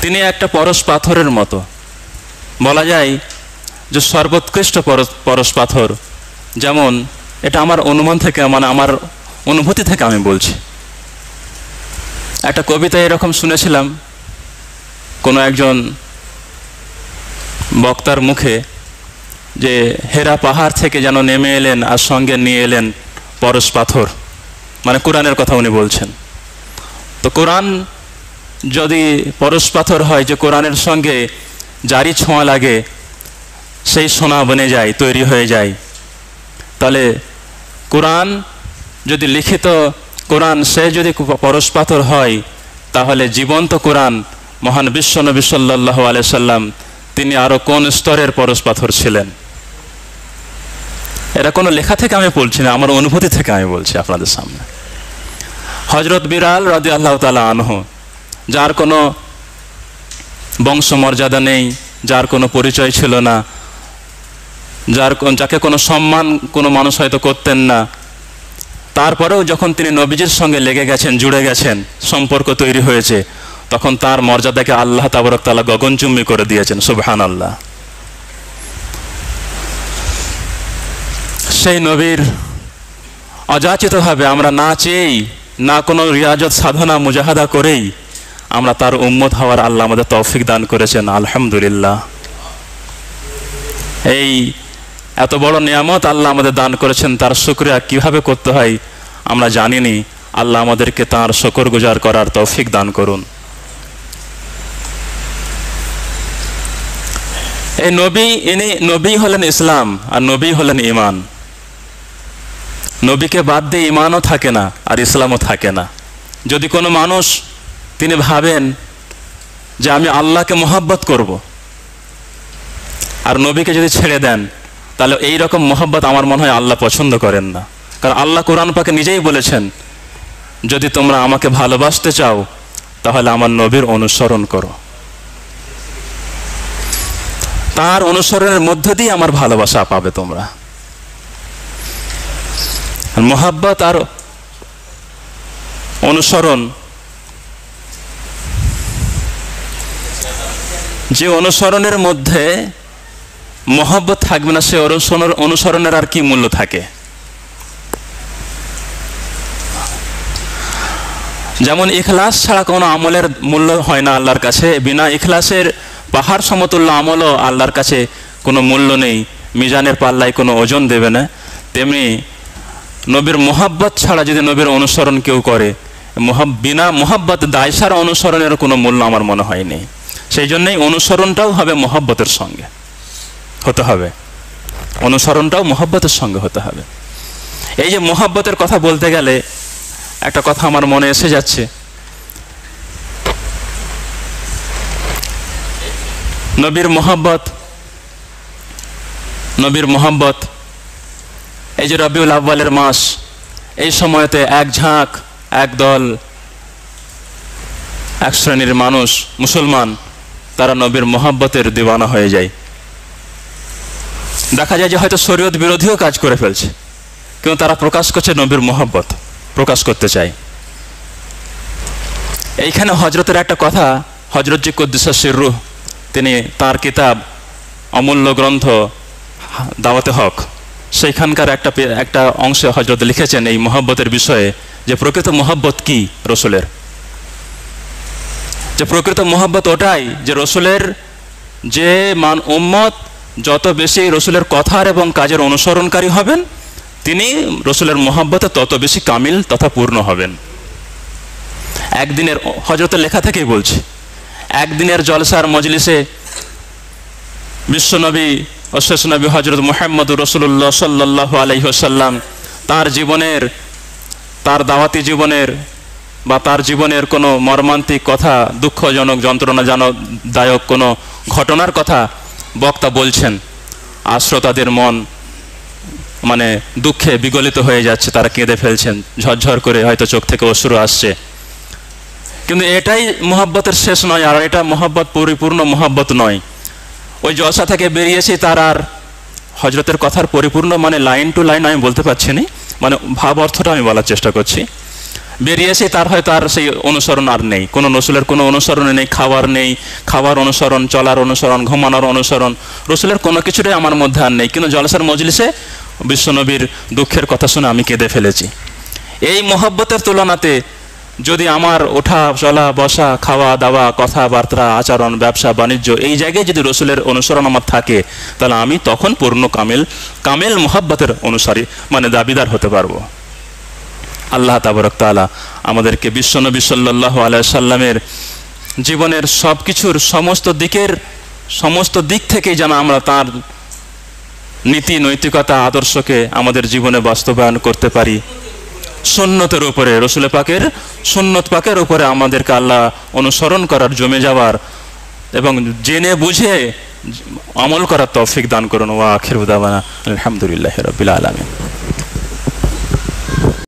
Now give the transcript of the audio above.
তিনি একটা পরশ পাথরের মতো, বলা যায় যে সর্বোৎকৃষ্ট পরশ পাথর। যেমন এটা আমার অনুমান থেকে, মানে আমার অনুভূতি থেকে আমি বলছি। একটা কবিতা এরকম শুনেছিলাম কোনো একজন বক্তার মুখে, যে হেরা পাহাড় থেকে যেন নেমে এলেন আর সঙ্গে নিয়ে এলেন পরশ পাথর, মানে কোরআনের কথা উনি বলছেন। তো কোরআন যদি পরশ পাথর হয়, যে কোরআনের সঙ্গে যারই ছোঁয়া লাগে সেই সোনা বনে যায়, তৈরি হয়ে যায়, তাহলে কোরআন যদি লিখিত কোরআন সে যদি পরশ পাথর হয়, তাহলে জীবন্ত কোরআন মহান বিশ্বনবী সাল্লাল্লাহু আলাইহি সাল্লাম তিনি আরো কোন স্তরের পরশ পাথর ছিলেন। এটা কোনো লেখা থেকে আমি বলছি না, আমার অনুভূতি থেকে আমি বলছি আপনাদের সামনে। হযরত বিলাল রাদিয়াল্লাহু তাআলা আনহু, যার কোনো বংশমর্যাদা নেই, যার কোনো পরিচয় ছিল না, যাকে কোনো সম্মান কোনো মানুষ হয়তো করতেন না, তারপরেও যখন তিনি নবীজির সঙ্গে লেগে গেছেন, জুড়ে গেছেন, সম্পর্ক তৈরি হয়েছে, তখন তার মর্যাদাকে আল্লাহ তাবারক তাআলা গগনচুম্বী করে দিয়েছেন। সুবহানাল্লাহ। সেই নবীর অযাচিতভাবে আমরা না চেয়েই, না কোনো রিয়াজত সাধনা মুজাহাদা করেই আমরা তার উম্মত হওয়ার আল্লাহ আমাদের তৌফিক দান করেছেন। আলহামদুলিল্লাহ। এই এত বড় নিয়ামত আল্লাহ আমাদের দান করেছেন, তার শুকরিয়া কিভাবে করতে হয় আমরা জানিনি। আল্লাহ আমাদেরকে তার শুকরগুজার করার তৌফিক দান করুন। এই নবী হলেন ইসলাম, আর নবী হলেন ঈমান। নবীকে বাদ দিয়ে ঈমানও থাকে না, আর ইসলামও থাকে না। যদি কোনো মানুষ তিনি ভাবেন যে আমি আল্লাহকে মহব্বত করব, আর নবীকে যদি ছেড়ে দেন, তাহলে এই রকম মহব্বত আমার মনে হয় আল্লাহ পছন্দ করেন না। কারণ আল্লাহ কোরআন পাকে নিজেই বলেছেন, যদি তোমরা আমাকে ভালোবাসতে চাও তাহলে আমার নবীর অনুসরণ করো। তার অনুসরণের মধ্য দিয়ে আমার ভালোবাসা পাবে তোমরা। মহব্বত আর অনুসরণ, যে অনুসরণের মধ্যে মহব্বত থাকবে না, সে অনুসরণের আর কি মূল্য থাকে? যেমন ইখলাস ছাড়া কোনো আমলের মূল্য হয় না আল্লাহর কাছে, বিনা ইখলাসের পাহাড় সমতুল্য আমলও আল্লাহর কাছে কোনো মূল্য নেই, মিজানের পাল্লায় কোনো ওজন দেবে না। তেমনি নবীর মহব্বত ছাড়া যদি নবীর অনুসরণ কেউ করে, বিনা মহব্বত দায়সার অনুসরণের কোনো মূল্য আমার মনে হয়নি। সেই জন্যই অনুসরণটাও হবে মহব্বতের সঙ্গে হতে হবে, অনুসরণটাও মহব্বতের সঙ্গে হতে হবে। এই যে মহব্বতের কথা বলতে গেলে একটা কথা আমার মনে এসে যাচ্ছে। নবীর মহব্বত, এই যে রবিউল আউয়ালের মাস, এই সময়তে এক দল এক শ্রেণীর মানুষ, মুসলমান, তারা নবীর মহব্বতের দিওয়ানা হয়ে যায়। দেখা যায় যে হয়তো শরীয়ত বিরোধীও কাজ করে ফেলছে, কিন্তু তারা প্রকাশ করছে নবীর মহব্বত প্রকাশ করতে চায়। এইখানে হজরতের একটা কথা, হজরত জি কুদ্দুস সিররুহ, তিনি তার কিতাব অমূল্য গ্রন্থ দাওয়াতে হক, সেইখানকার একটা অংশে হজরত লিখেছেন এই মহব্বতের বিষয়ে, যে প্রকৃত মহব্বত কি রসুলের। যে প্রকৃত মহব্বত ওটাই যে রসুলের যে উম্মত যত বেশি রসুলের কথার এবং কাজের অনুসরণকারী হবেন, তিনি রসুলের মহব্বতে তত বেশি কামিল তথা পূর্ণ হবেন। একদিনের, হজরতের লেখা থেকেই বলছি, একদিনের জলসার মজলিসে বিশ্বনবী ও শেষ নবী হজরত মুহাম্মদুর রাসূলুল্লাহ সাল্লাল্লাহু আলাইহি ওয়াসাল্লাম তার দাওয়াতি জীবনের বা তার জীবনের কোনো মর্মান্তিক কথা, দুঃখজনক যন্ত্রণাদায়ক কোনো ঘটনার কথা বক্তা বলছেন, আর শ্রোতাদের মন মানে দুঃখে বিগলিত হয়ে যাচ্ছে, তারা কেঁদে ফেলছেন, ঝরঝর করে হয়তো চোখ থেকে অশ্রু আসছে। কিন্তু এটাই মহব্বতের শেষ নয়, আর এটা মহব্বত পরিপূর্ণ মহব্বত নয়। ওই জলসা থেকে বেরিয়েছি, তার আর হজরতের কথার পরিপূর্ণ মানে লাইন টু লাইন আমি বলতে পারছি না, মানে ভাব অর্থটা আমি বলার চেষ্টা করছি। বেরিয়েছে, তার হয়তো আর সেই অনুসরণ আর নেই, কোনো রসুলের কোনো অনুসরণ নেই, খাবার অনুসরণ, চলার অনুসরণ, ঘুমানোর অনুসরণ, রসুলের কোনো কিছুটাই আমার মধ্যে আর নেই। কিন্তু জলসার মজলিসে বিশ্বনবীর দুঃখের কথা শুনে আমি কেঁদে ফেলেছি। এই মহব্বতের তুলনাতে যদি আমার ওঠা চলা বসা খাওয়া দাওয়া কথাবার্তা আচরণ ব্যবসা বাণিজ্য এই জায়গায় যদি রসুলের অনুসরণ আমার থাকে, তাহলে আমি তখন পূর্ণ কামেল মহব্বতের অনুসারী মানে দাবিদার হতে পারবো। আল্লাহ তাবারক তাআলা আমাদেরকে বিশ্বনবী সাল্লাল্লাহু আলাইহি সাল্লামের জীবনের সব কিছুর সমস্ত দিক থেকেই যেন আমরা তার নীতি নৈতিকতা আদর্শকে আমাদের জীবনে বাস্তবায়ন করতে পারি। সুন্নতের উপরে, রসুল পাকের সুন্নত পাকের উপরে আমাদেরকে আল্লাহ অনুসরণ করার, জমে যাওয়ার এবং জেনে বুঝে আমল করার তৌফিক দান করুন। ওয়া আখিরু দাওয়ানা আলহামদুলিল্লাহি রাব্বিল আলামিন।